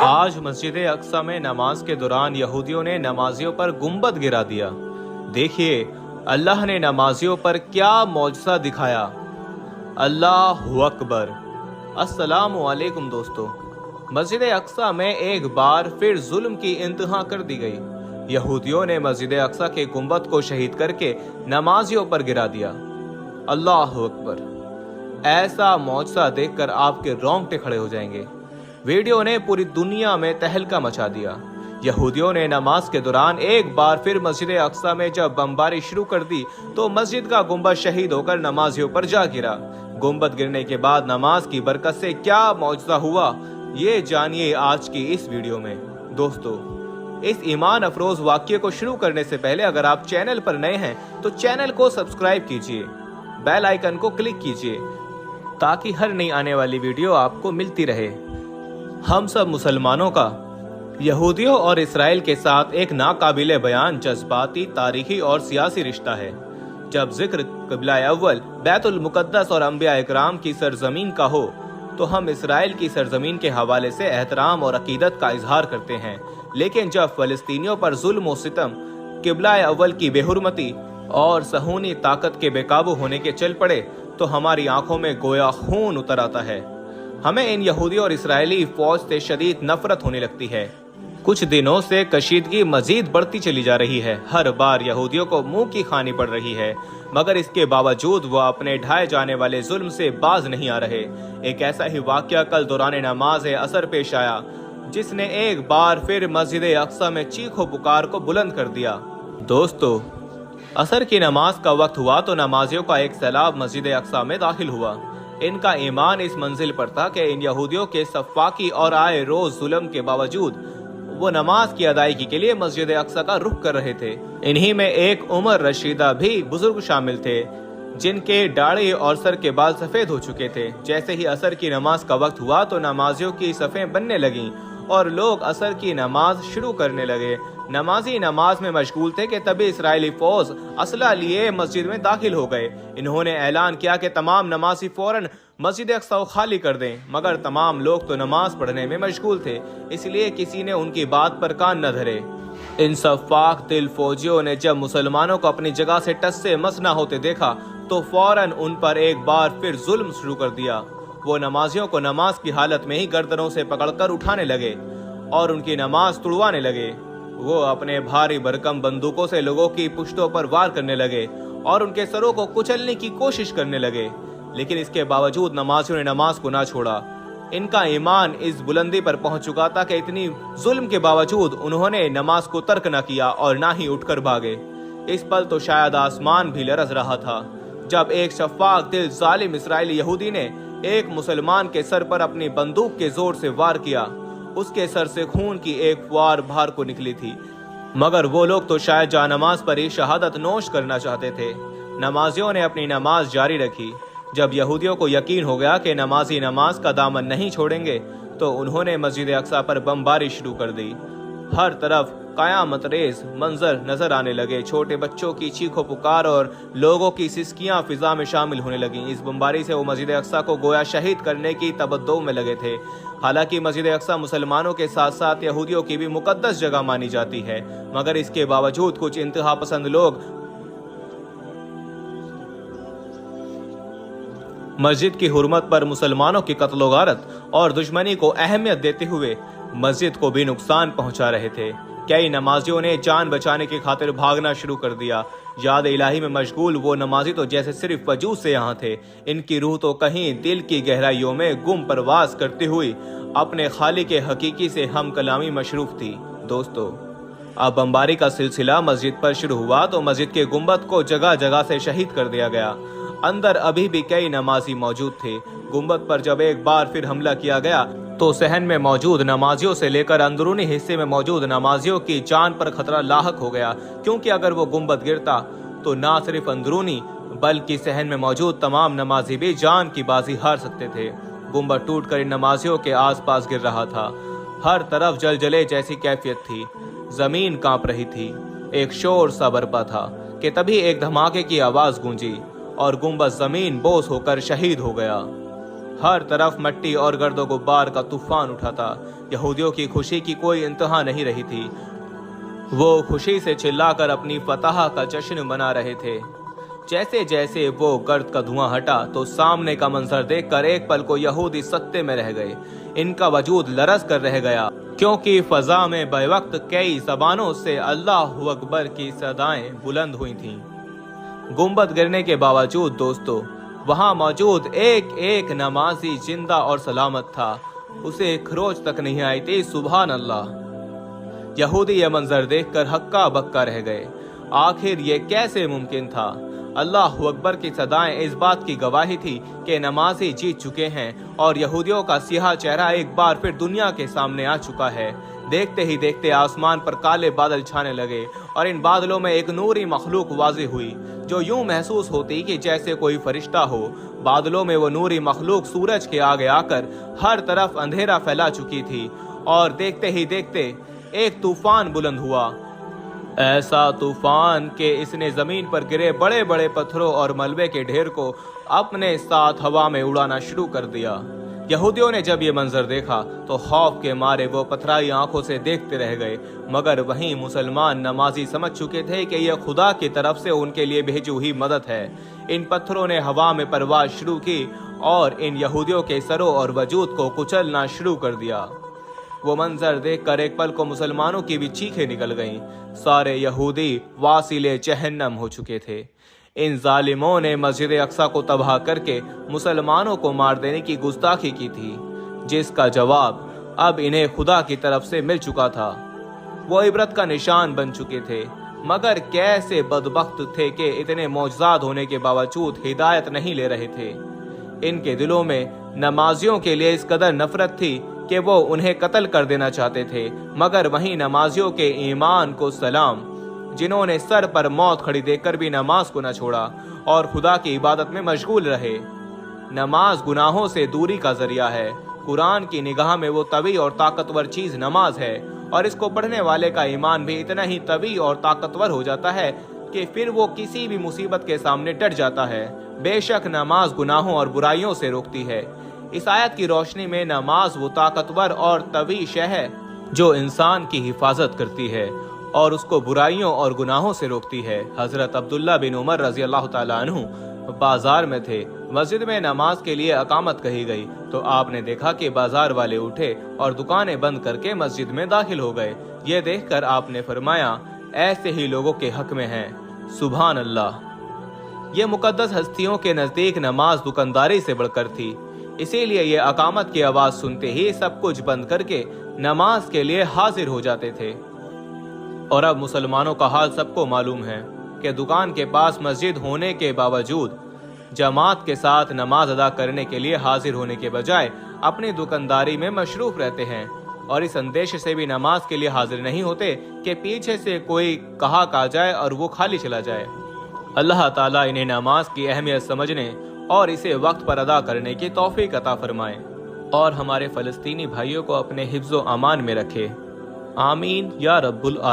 आज मस्जिद अक्सा में नमाज के दौरान यहूदियों ने नमाजियों पर गुंबद गिरा दिया। देखिए अल्लाह ने नमाजियों पर क्या मौजज़ा दिखाया। अल्लाहु अकबर। अस्सलामु अलैकुम दोस्तों, मस्जिद अक्सा में एक बार फिर जुल्म की इंतहा कर दी गई। यहूदियों ने मस्जिद अक्सा के गुंबद को शहीद करके नमाजियों पर गिरा दिया। अल्लाहु अकबर। ऐसा मौजज़ा देखकर आपके रोंगटे खड़े हो जाएंगे। वीडियो ने पूरी दुनिया में तहलका मचा दिया। यहूदियों ने नमाज के दौरान एक बार फिर मस्जिद अक्सा में जब बमबारी शुरू कर दी तो मस्जिद का गुंबद शहीद होकर नमाजियों पर जा गिरा। गुंबद गिरने के बाद नमाज की बरकत से क्या मौजज़ा हुआ, ये जानिए आज की इस वीडियो में। दोस्तों, इस ईमान अफरोज वाक़ये को शुरू करने से पहले अगर आप चैनल पर नए हैं तो चैनल को सब्सक्राइब कीजिए, बेल आइकन को क्लिक कीजिए ताकि हर नई आने वाली वीडियो आपको मिलती रहे। हम सब मुसलमानों का यहूदियों और इसराइल के साथ एक नाकाबिले बयान जज्बाती, तारीखी और सियासी रिश्ता है। जब जिक्र क़िबला अव्वल, बैतुल मुक़द्दस और अंबिया इकराम की सरजमीन का हो तो हम इसराइल की सरजमीन के हवाले से एहतराम और अकीदत का इजहार करते हैं। लेकिन जब फ़लस्तीनियों पर जुल्म और सितम, क़िबला अव्वल की बेहुरमती और सहूनी ताकत के बेकाबू होने के चल पड़े तो हमारी आंखों में गोया खून उतर आता है। हमें इन यहूदी और इसराइली फौज से शदीद नफरत होने लगती है। कुछ दिनों से कशीदगी मजीद बढ़ती चली जा रही है। हर बार यहूदियों को मुंह की खानी पड़ रही है, मगर इसके बावजूद वह अपने ढाए जाने वाले जुल्म से बाज नहीं आ रहे। एक ऐसा ही वाकया कल दौरान नमाज असर पेश आया जिसने एक बार फिर मस्जिद अक्सा में चीखो पुकार को बुलंद कर दिया। दोस्तों, असर की नमाज का वक्त हुआ तो नमाजियों का एक सैलाब मस्जिद अक्सा में दाखिल हुआ। इनका ईमान इस मंजिल पर था कि इन यहूदियों के सफाकी और आए रोज जुल्म के बावजूद वो नमाज की अदायगी के लिए मस्जिद अक्सा का रुख कर रहे थे। इन्हीं में एक उमर रशीदा भी बुजुर्ग शामिल थे जिनके दाढ़ी और सर के बाल सफेद हो चुके थे। जैसे ही असर की नमाज का वक्त हुआ तो नमाजियों की सफ़ें बनने लगीं और लोग असर की नमाज शुरू करने लगे। नमाजी नमाज में मशगूल थे कि तभी इस्राएली फौज असला लिए मस्जिद में दाखिल हो गए। इन्होंने ऐलान किया कि तमाम नमाजी फौरन मस्जिद अक्सा को खाली कर दें, मगर तमाम लोग तो नमाज पढ़ने में मशगूल थे, इसलिए किसी ने उनकी बात पर कान न धरे। इन सफाक दिल फौजियों ने जब मुसलमानों को अपनी जगह से टस से मस न होते देखा तो फौरन उन पर एक बार फिर जुल्म शुरू कर दिया। वो नमाजियों को नमाज की हालत में ही गर्दनों से पकड़कर उठाने लगे और उनकी नमाज तुड़वाने लगे। वो अपने भारी भरकम बंदूकों से लोगों की पुश्तों पर वार करने लगे और उनके सरों को कुचलने की कोशिश करने लगे। लेकिन इसके बावजूद नमाजियों ने नमाज को ना छोड़ा। इनका ईमान इस बुलंदी पर पहुंच चुका था कि इतनी जुल्म के बावजूद उन्होंने नमाज को तर्क न किया और ना ही उठकर भागे। इस पल तो शायद आसमान भी लरज रहा था जब एक शफाक दिल जालिम इस्राएली यहूदी ने एक मुसलमान के सर पर अपनी बंदूक के जोर से वार किया। उसके सर से खून की एक फुआर बाहर को निकली थी, मगर वो लोग तो शायद जानमाज पर ही शहादत नोश करना चाहते थे। नमाजियों ने अपनी नमाज जारी रखी। जब यहूदियों को यकीन हो गया कि नमाजी नमाज का दामन नहीं छोड़ेंगे तो उन्होंने मस्जिद अक्सा पर बमबारी शुरू कर दी। हर तरफ कयामत रेज मंजर नजर आने लगे। छोटे बच्चों की चीखो पुकार और लोगों की सिसकियां फिजा में शामिल होने लगीं। इस बमबारी से वो मस्जिद अक्सा को गोया शहीद करने की तबद्दो में लगे थे। हालांकि मस्जिद अक्सा मुसलमानों के साथ साथ यहूदियों की भी मुकद्दस जगह मानी जाती है, मगर इसके बावजूद कुछ इंतहा पसंद लोग मस्जिद की हुर्मत पर मुसलमानों की कत्लो गारत और दुश्मनी को अहमियत देते हुए मस्जिद को भी नुकसान पहुंचा रहे थे। कई नमाजियों ने जान बचाने की खातिर भागना शुरू कर दिया। याद इलाही में मशगूल वो नमाजी तो जैसे सिर्फ वजूद से यहाँ थे, इनकी रूह तो कहीं दिल की गहराइयों में गुम परवास करती हुई अपने खालिक के हकीकी से हम कलामी मशरूफ थी। दोस्तों, अब बमबारी का सिलसिला मस्जिद पर शुरू हुआ तो मस्जिद के गुंबद को जगह जगह से शहीद कर दिया गया। अंदर अभी भी कई नमाजी मौजूद थे। गुंबद पर जब एक बार फिर हमला किया गया तो सहन में मौजूद नमाजियों से लेकर अंदरूनी हिस्से में मौजूद नमाजियों की जान पर खतरा लाहक हो गया, क्योंकि अगर वो गुंबद गिरता तो ना सिर्फ अंदरूनी बल्कि सहन में मौजूद तमाम नमाजी भी जान की बाजी हार सकते थे। गुंबद टूटकर इन नमाजियों के आसपास गिर रहा था। हर तरफ जलजले जैसी कैफियत थी, जमीन कांप रही थी। एक शोर सा बरपा था कि तभी एक धमाके की आवाज गूंजी और गुंबद जमीन बोस होकर शहीद हो गया। हर तरफ मट्टी और गर्दो गुब्बार का तूफान उठा था। यहूदियों की खुशी की कोई इंतहा नहीं रही थी। वो खुशी से चिल्लाकर अपनी फतह का जश्न मना रहे थे। जैसे जैसे वो गर्द का धुआं हटा तो सामने का मंजर देखकर एक पल को यहूदी सत्ते में रह गए। इनका वजूद लरस कर रह गया, क्योंकि फजा में बेवक्त कई ज़बानों से अल्लाहु अकबर की सदाएं बुलंद हुई थीं। गुंबद गिरने के बावजूद दोस्तों, वहां मौजूद एक एक नमाजी जिंदा और सलामत था। उसे खरोच तक नहीं आई थी। सुभान अल्लाह। यहूदी यह मंजर देखकर हक्का बक्का रह गए। आखिर ये कैसे मुमकिन था? अल्लाहु अकबर की सदाएं इस बात की गवाही थी कि नमाजी जीत चुके हैं और यहूदियों का सियाह चेहरा एक बार फिर दुनिया के सामने आ चुका है। देखते ही देखते आसमान पर काले बादल छाने लगे और इन बादलों में एक नूरी मखलूक वाज़िह हुई, जो यूं महसूस होती कि जैसे कोई फरिश्ता हो। बादलों में वो नूरी मखलूक सूरज के आगे आकर हर तरफ अंधेरा फैला चुकी थी और देखते ही देखते एक तूफान बुलंद हुआ। ऐसा तूफान कि इसने जमीन पर गिरे बड़े बड़े पत्थरों और मलबे के ढेर को अपने साथ हवा में उड़ाना शुरू कर दिया। यहूदियों ने जब ये मंजर देखा तो खौफ के मारे वो पथराई आंखों से देखते रह गए, मगर वहीं मुसलमान नमाजी समझ चुके थे कि यह खुदा की तरफ से उनके लिए भेजी हुई मदद है। इन पत्थरों ने हवा में परवाज शुरू की और इन यहूदियों के सरों और वजूद को कुचलना शुरू कर दिया। वो मंजर देखकर एक पल को मुसलमानों की भी चीखें निकल गईं। सारे यहूदी वासिले जहन्नम हो चुके थे। इन जालिमों ने मस्जिद अक्सा को तबाह करके मुसलमानों को मार देने की गुस्ताखी की थी, जिसका जवाब अब इन्हें खुदा की तरफ से मिल चुका था। वो इबरत का निशान बन चुके थे, मगर कैसे बदबख्त थे कि इतने मौजज़ात होने के बावजूद हिदायत नहीं ले रहे थे। इनके दिलों में नमाजियों के लिए इस कदर नफरत थी कि वो उन्हें कत्ल कर देना चाहते थे, मगर वहीं नमाजियों के ईमान को सलाम, जिन्होंने सर पर मौत खड़ी देखकर भी नमाज को न छोड़ा और खुदा की इबादत में मशगूल रहे। नमाज गुनाहों से दूरी का जरिया है। कुरान की निगाह में वो तवी और ताकतवर चीज नमाज है, और इसको पढ़ने वाले का ईमान भी इतना ही तवी और ताकतवर हो जाता है कि फिर वो किसी भी मुसीबत के सामने डट जाता है। बेशक नमाज गुनाहों और बुराइयों से रोकती है। इस आयत की रोशनी में नमाज वो ताकतवर और तवी शय है जो इंसान की हिफाजत करती है और उसको बुराइयों और गुनाहों से रोकती है। हजरत अब्दुल्ला बिन उमर रजी अल्लाह ताला अन्हु बाजार में थे। मस्जिद में नमाज के लिए अकामत कही गई तो आपने देखा कि बाजार वाले उठे और दुकानें बंद करके मस्जिद में दाखिल हो गए। ये देखकर आपने फरमाया, ऐसे ही लोगों के हक में है। सुभान अल्लाह। ये मुकद्दस हस्तियों के नजदीक नमाज दुकानदारी से बढ़कर थी, इसीलिए ये अकामत की आवाज सुनते ही सब कुछ बंद करके नमाज के लिए हाजिर हो जाते थे। और अब मुसलमानों का हाल सबको मालूम है कि दुकान के पास मस्जिद होने के बावजूद जमात के साथ नमाज अदा करने के लिए हाजिर होने के बजाय अपनी दुकानदारी में मशरूफ रहते हैं, और इस अंदेशे से भी नमाज के लिए हाजिर नहीं होते कि पीछे से कोई कहा आ जाए और वो खाली चला जाए। अल्लाह ताला इन्हें नमाज की अहमियत समझने और इसे वक्त पर अदा करने की तौफीक अता फरमाए और हमारे फ़लस्तीनी भाइयों को अपने हिफ्ज़ो अमान में रखे। आमीन या रब्बुल आलमीन।